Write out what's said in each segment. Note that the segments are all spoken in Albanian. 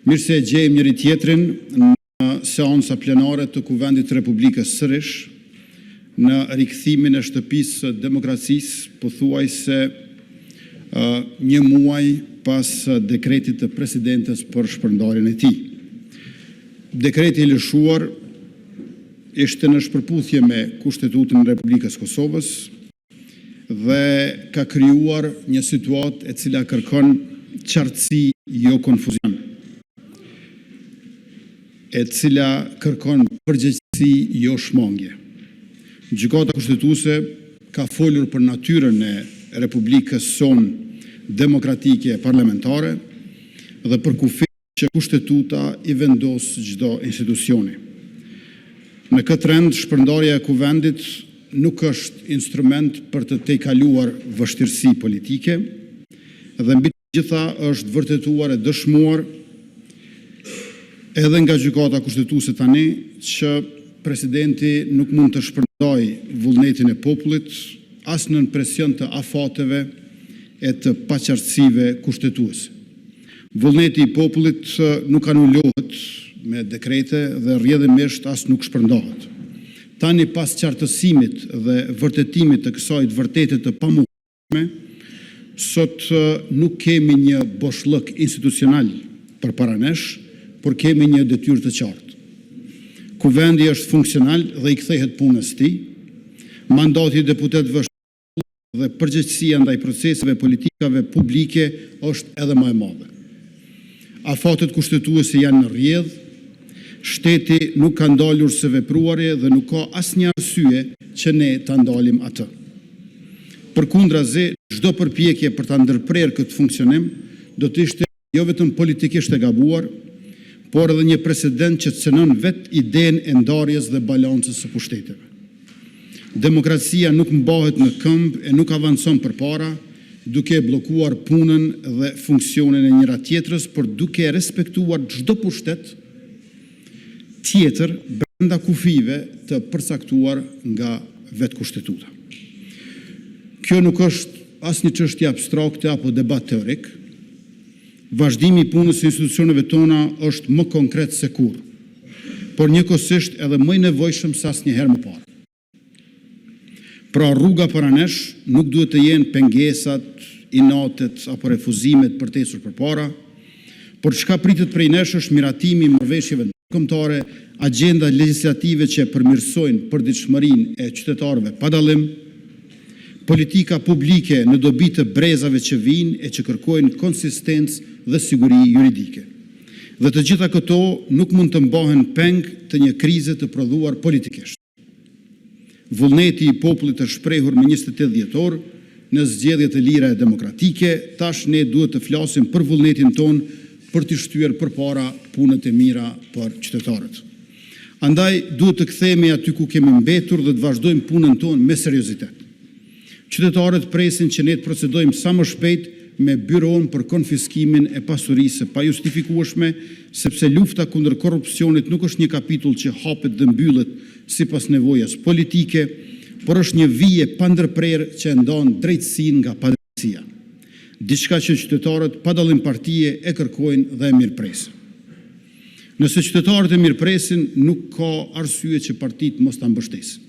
Mirë se e gjejmë njëri tjetrin në seansa plenare të Kuvendit të Republikës sërish, në rikthimin e shtëpisë së demokracisë, pothuajse një muaj pas dekretit të presidentes për shpërndarjen e tij. Dekreti i lëshuar ishte në shpërputhje me Kushtetutën e Republikës Kosovës dhe ka krijuar një situatë e cila kërkon qartësi, jo konfuzion, e cila kërkon përgjegjësi, jo shmangje. Gjykata kushtetuese ka folur për natyrën e Republikës sonë demokratike parlamentare dhe për kufijtë që kushtetuta i vendos çdo institucioni. Në këtë rend, shpërndarja e kuvendit nuk është instrument për të tejkaluar vështirësi politike dhe mbi të gjitha është vërtetuar e dëshmuar edhe nga gjykata kushtetuese tani që presidenti nuk mund të shpërndajë vullnetin e popullit as nën presion të afateve e të paqartësive kushtetuese. Vullneti i popullit nuk anulohet me dekrete dhe rrjedhimisht as nuk shpërndahet. Tani pas qartësimit dhe vërtetimit të kësaj të vërtetë të pamohshme, sot nuk kemi një boshllëk institucional përpara nesh, por kemi një detyrë të qartë. Kuvendi është funksional dhe i kthehet punës tij. Mandati i deputetëve është dhe përgjegjësia ndaj proceseve politikave publike është edhe më e madhe. Afatet kushtetuese janë në rrjedh, shteti nuk ka ndalur së vepruari dhe nuk ka asnjë arsye që ne ta ndalim atë. Përkundrazi, çdo përpjekje për ta ndërprerë këtë funksionim do të ishte jo vetëm politikisht e gabuar, por edhe një precedent që cënon vetë idenë e ndarjes dhe balancës së pushteteve. Demokracia nuk mbahet në këmbë e nuk avancon përpara, duke bllokuar punën dhe funksionin e njëra tjetrës, por duke respektuar çdo pushtet tjetër brenda kufive të përcaktuar nga vetë kushtetuta. Kjo nuk është asnjë çështje abstrakte apo debat teorik. Vazhdimi i punës së institucioneve tona është më konkret se kurrë, por njëkohësisht edhe më i nevojshëm se asnjëherë më parë. Pra rruga para nesh nuk duhet të jenë pengesat, inatet apo refuzimet përtesur përpara, por çka pritet prej nesh është miratimi i marrëveshjeve ndërkombëtare, agjenda legjislative që përmirësojnë përditshmërinë e qytetarëve pa dallim, politika publike në dobi të brezave që vijnë e që kërkojnë konsistencë dhe siguri juridike. Dhe të gjitha këto nuk mund të mbahen peng të një krize të prodhuar politikisht. Vullneti i popullit është shprehur me 28 dhjetor në zgjedhjet e lira e demokratike, tash ne duhet të flasim për vullnetin ton për të shtyer përpara punët e mira për qytetarët. Andaj duhet të kthehemi aty ku kemi mbetur dhe të vazhdojmë punën tonë me seriozitet. Qytetarët presin që ne të procedojmë sa më shpejt me byron për konfiskimin e pasurisë së pajustifikueshme, sepse lufta kundër korrupsionit nuk është një kapitull që hapet dhe mbyllet sipas nevojës politike, por është një vije pa ndërprerë që e ndan drejtësinë nga padrejtësia. Diçka që qytetarët pa dallim partie e kërkojnë dhe e mirëpresin. Nëse qytetarët e mirëpresin, nuk ka arsye që partitë mos ta mbështesin.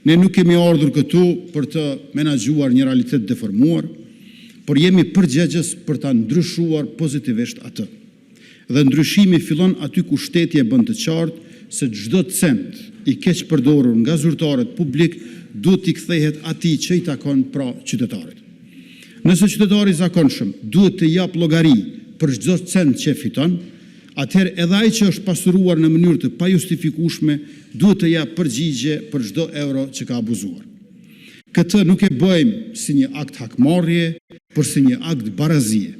Ne nuk kemi ardhur këtu për të menaxhuar një realitet deformuar, por jemi përgjegjës për ta ndryshuar pozitivisht atë. Dhe ndryshimi fillon aty ku shteti e bën të qartë se çdo cent i keq përdorur nga zyrtarët publik duhet t'i kthehet atij që i takon, pra qytetarit. Nëse qytetari i zakonshëm duhet të jap llogari për çdo cent që fiton, atëherë edhe ai që është pasuruar në mënyrë të pajustifikueshme duhet të jap përgjigje për çdo euro që ka abuzuar. Këtë nuk e bëjmë si një akt hakmarrje, por si një akt barazie,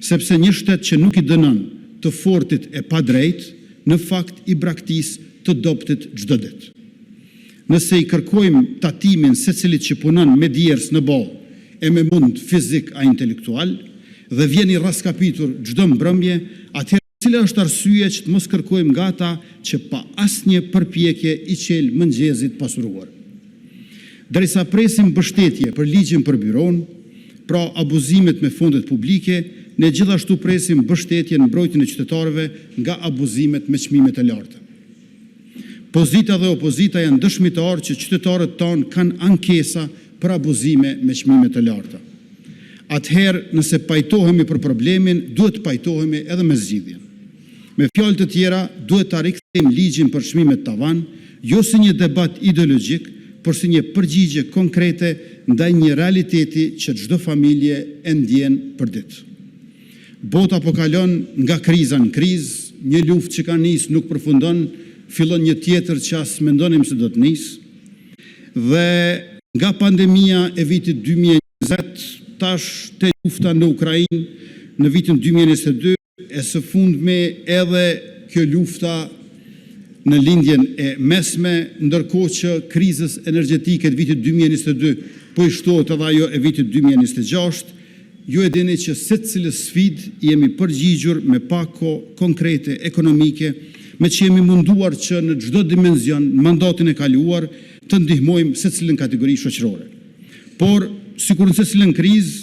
sepse një shtet që nuk i dënon të fortit e padrejt, në fakt i braktis të dobtit çdo ditë. Nëse i kërkojmë tatimin secilit që punon me djers në ballë e me mund fizik a intelektual dhe vjen i raskapitur çdo mbrëmje, atëherë cila është arsye që të mos kërkojmë nga ata që pa asnjë përpjekje i qel mëngjesit pasuruar. Derisa presim mbështetje për ligjin për byron, pra abuzimet me fondet publike, ne gjithashtu presim mbështetjen në mbrojtjen e qytetarëve nga abuzimet me çmimet e larta. Pozita dhe opozita janë dëshmitar që qytetarët tanë kanë ankesa për abuzime me çmime të larta. Atëherë, nëse pajtohemi për problemin, duhet pajtohemi edhe me zgjidhjen. Me fjalë të tjera, duhet ta rikthejmë ligjin për çmimet tavan, jo si një debat ideologjik, por si një përgjigje konkrete ndaj një realiteti që çdo familje e ndjen për ditë. Bota po kalon nga kriza në krizë, një luftë që ka nisë nuk përfundon, fillon një tjetër që as mendonim se do të nisë, dhe nga pandemia e vitit 2020, tash te lufta në Ukrainë në vitin 2022, e së fundmi edhe kjo lufta në lindjen e mesme, ndërkohë që krizës energjetike të vitit 2022 po i shtohet edhe ajo e vitit 2026, ju e dini që secilë sfidë jemi përgjigjur me pak kohë konkrete ekonomike, me që jemi munduar që në çdo dimension në mandatin e kaluar të ndihmojmë secilën kategori shoqërore. Por, sikur në secilën krizë,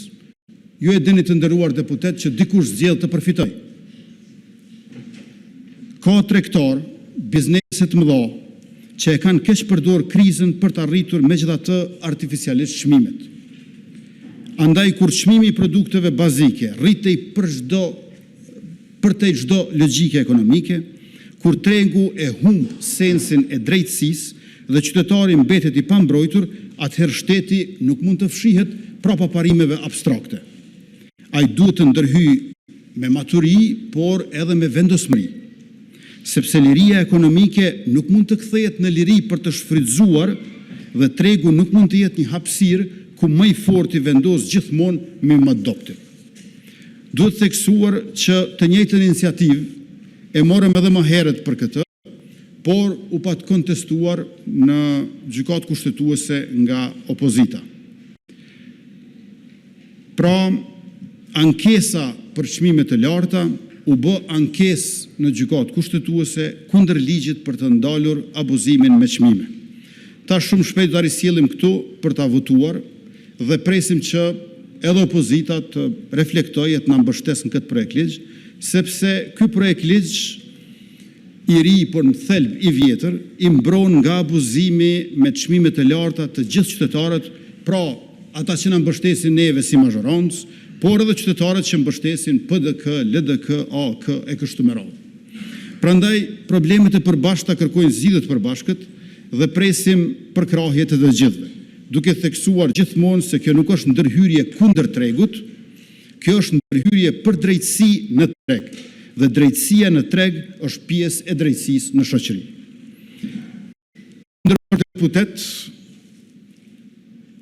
ju e dini të nderuar deputet që dikush zgjedh të përfitoj. Ka tregtar, biznese të mëdha që e kanë keq përdor krizën për të arritur megjithatë artificialisht çmimet. Andaj kur çmimi i produkteve bazike rritej për te çdo logjike ekonomike, kur tregu e humb sensin e drejtësisë dhe qytetari mbetet i pambrojtur, atëherë shteti nuk mund të fshihet prapa parimeve abstrakte. Ai duhet të ndërhyjë me maturi, por edhe me vendosmëri. Sepse liria ekonomike nuk mund të kthehet në liri për të shfrytzuar dhe tregu nuk mund të jetë një hapësirë ku më i forti vendos gjithmonë me më doptin. Duhet theksuar që të njëjtën iniciativë e morëm edhe më herët për këtë, por u pat kontestuar në gjykatë kushtetuese nga opozita. Pra, ankesa për çmime të larta u bë ankesë në gjykatë kushtetuese kundër ligjit për të ndalur abuzimin me çmime. Ta shumë shpejt do risjellim këtu për ta votuar dhe presim që edhe opozita të reflektojë të na mbështesë në këtë projekt ligj, sepse ky projekt ligj i ri, por në thelb i vjetër, i mbron nga abuzimi me çmime të larta të gjithë qytetarët, pra ata që na mbështesin neve si mazhorancë, por edhe qytetarët që mbështesin PDK, LDK, AK e kështu me radhë. Prandaj problemet e përbashkëta kërkojnë zgjidhje të përbashkët dhe presim përkrahjet e të gjithëve, duke theksuar gjithmonë se kjo nuk është ndërhyrje kundër tregut, kjo është ndërhyrje për drejtësi në treg, dhe drejtësia në treg është pjesë e drejtësisë në shoqëri. Ndërkohë deputet,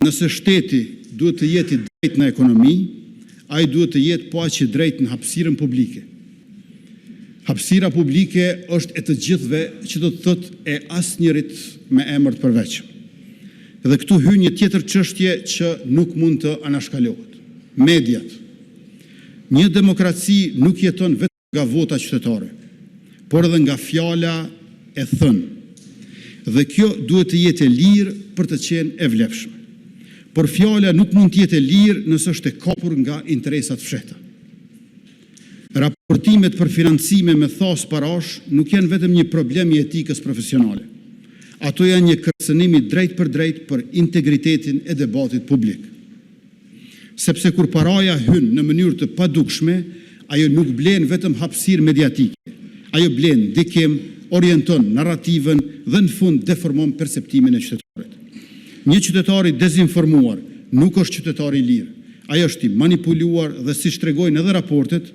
nëse shteti duhet të jetë i drejtë në ekonomi, ai duhet të jetë po aq i drejtë në hapësirën publike. Hapësira publike është e të gjithëve, që do të thotë e asnjërit me emër të përveçëm. Dhe këtu hyn një tjetër çështje që nuk mund të anashkalohet. Mediat. Një demokraci nuk jeton vetëm nga vota qytetare, por edhe nga fjala e thënë. Dhe kjo duhet të jetë e lirë për të qenë e vlefshme. Por fjala nuk mund të jetë e lirë nëse është e kapur nga interesat fshehta. Raportimet për financime me thas parash nuk janë vetëm një problem i etikës profesionale. Ato janë një kërcënim i drejt për integritetin e debatit publik. Sepse kur paraja hyn në mënyrë të padukshme, ajo nuk blen vetëm hapësirë mediatike. Ajo blen ndikim, orienton narrativën dhe në fund deformon perceptimin e qytetarit. Një qytetar i dezinformuar nuk është qytetar i lirë. Ai është i manipuluar dhe siç tregojnë edhe raportet,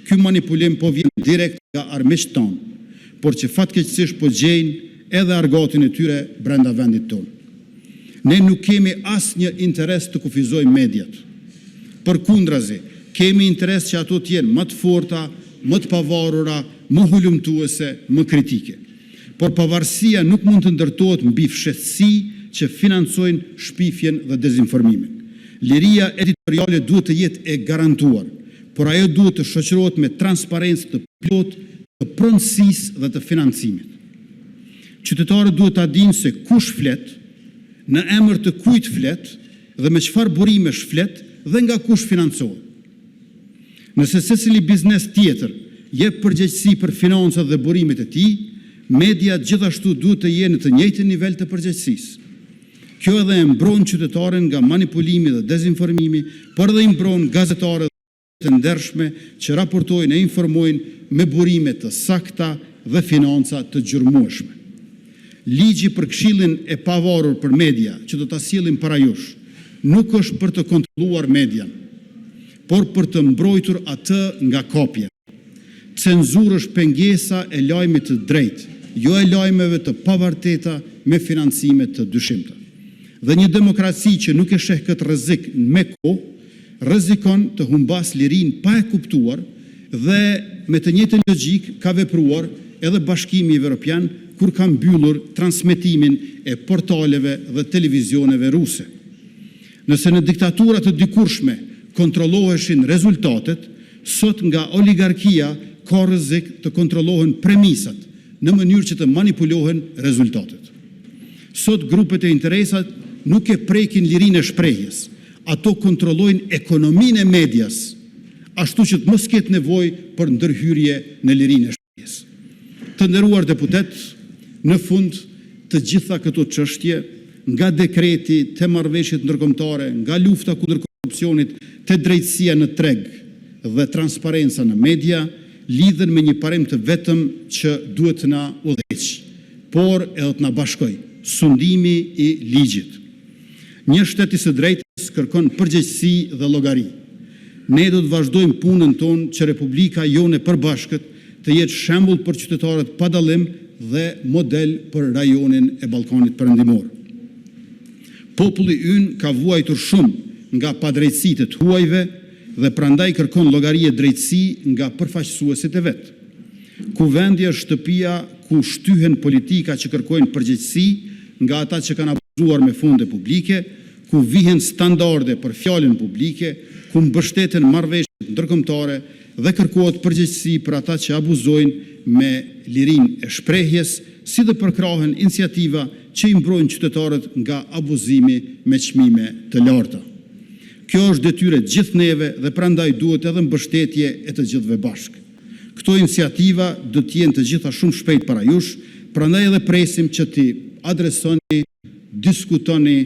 ky manipulim po vjen direkt nga armiqtë tonë, por që fatkeqësisht po gjejnë edhe argatin e tyre brenda vendit tonë. Ne nuk kemi asnjë interes të kufizojmë mediat. Përkundrazi, kemi interes që ato të jenë më të forta, më të pavarura, më hulumtuese, më kritike. Por pavarësia nuk mund të ndërtohet mbi fshehtësi që financojnë shpifjen dhe dezinformimin. Liria editoriale duhet të jetë e garantuar, por ajo duhet të shoqërohet me transparencë të plotë, të pronësisë dhe të financimit. Qytetarët duhet ta dinë se kush flet, në emër të kujt flet dhe me çfarë burimesh flet dhe nga kush financohet. Nëse secili biznes tjetër jep përgjegjësi për financat dhe burimet e tij, media gjithashtu duhet të jenë në të njëjtin nivel të përgjegjësisë. Kjo edhe e mbron qytetaren nga manipulimi dhe dezinformimi, por edhe i mbron gazetarët të ndershme që raportojnë e informojnë me burime të sakta dhe financa të gjurmueshme. Ligji për Këshillin e Pavarur për Media, që do ta sjellim para jush, nuk është për të kontrolluar median, por për të mbrojtur atë nga kopje. Cenzurë është pengesa e lajmit të drejtë, jo e lajmeve të pavërteta me financime të dyshimta. Dhe një demokraci që nuk e sheh këtë rrezik me kohë, rrezikon të humbas lirinë pa e kuptuar dhe me të njëjtën logjik ka vepruar edhe Bashkimi Evropian kur ka mbyllur transmetimin e portaleve dhe televizioneve ruse. Nëse në diktatura të dikurshme kontrolloheshin rezultatet, sot nga oligarkia ka rrezik të kontrollohen premisat në mënyrë që të manipulohen rezultatet. Sot grupet e interesat nuk e prekin lirinë e shprehjes, ato kontrollojnë ekonominë e medias, ashtu që të mos ketë nevojë për ndërhyrje në lirinë e shprehjes. Të nderuar deputet, në fund të gjitha këto çështje, nga dekreti te marrëveshjet ndërkombëtare, nga lufta kundër korrupsionit, te drejtësia në treg dhe transparenca në media, lidhen me një parim të vetëm që duhet të na udhëheqë, por edhe të na bashkojë, sundimi i ligjit. Një shtet i së drejtës kërkon përgjegjësi dhe llogari. Ne do të vazhdojmë punën tonë që Republika jone e përbashkët të jetë shembull për qytetarët pa dallim dhe model për rajonin e Ballkanit Perëndimor. Populli ynë ka vuajtur shumë nga padrejtësitë të huajve dhe prandaj kërkon llogari e drejtësi nga përfaqësuesit e vet. Kuvendi është shtëpia ku shtyhen politika që kërkojnë përgjegjësi nga ata që kanë abuzuar me fonde publike, ku vihen standarde për fjalën publike, ku mbështeten marrëveshjet ndërkombëtare dhe kërkohet përgjegjësi për ata që abuzojnë me lirinë e shprehjes, si dhe përkrahen iniciativa që i mbrojnë qytetarët nga abuzimi me çmime të larta. Kjo është detyrë e gjithë neve dhe prandaj duhet edhe mbështetje e të gjithëve bashkë. Këto iniciativa do të jenë të gjitha shumë shpejt para jush, prandaj edhe presim që ti adresoni, diskutoni,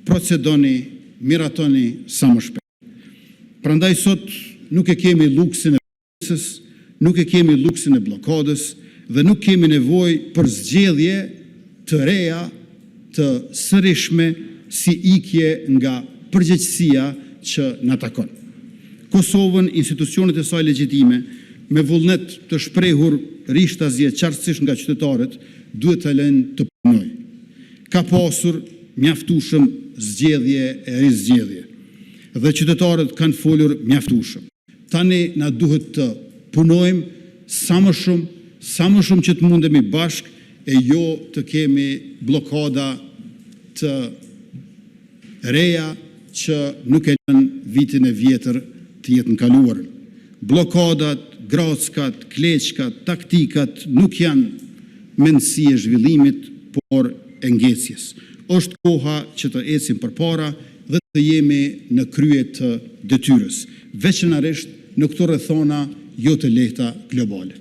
procedoni, miratoni sa më shpejt. Prandaj sot nuk e kemi luksin e pjesës, nuk e kemi luksin e blokadës dhe nuk kemi nevojë për zgjedhje të reja, të sërishme si ikje nga përgjegjësia që na takon. Kosovën, institucionet e saj legjitime, me vullnet të shprehur rishtazje qartësisht nga qytetarët, duhet të lënë të punojë. Ka pasur mjaftueshëm zgjedhje e rizgjedhje dhe qytetarët kanë folur mjaftueshëm. Tani na duhet të punojmë sa më shumë që të mundemi bashkë e jo të kemi blokada të reja që nuk e lën vitin e vjetër të jetën kaluar. Blokadat, grackat, kleçkat, taktikat nuk janë mendësi e zhvillimit, por e ngecjes. Është koha që të ecim përpara dhe të jemi në krye të detyrës, veçanërisht në këto rrethona jo të lehta globale.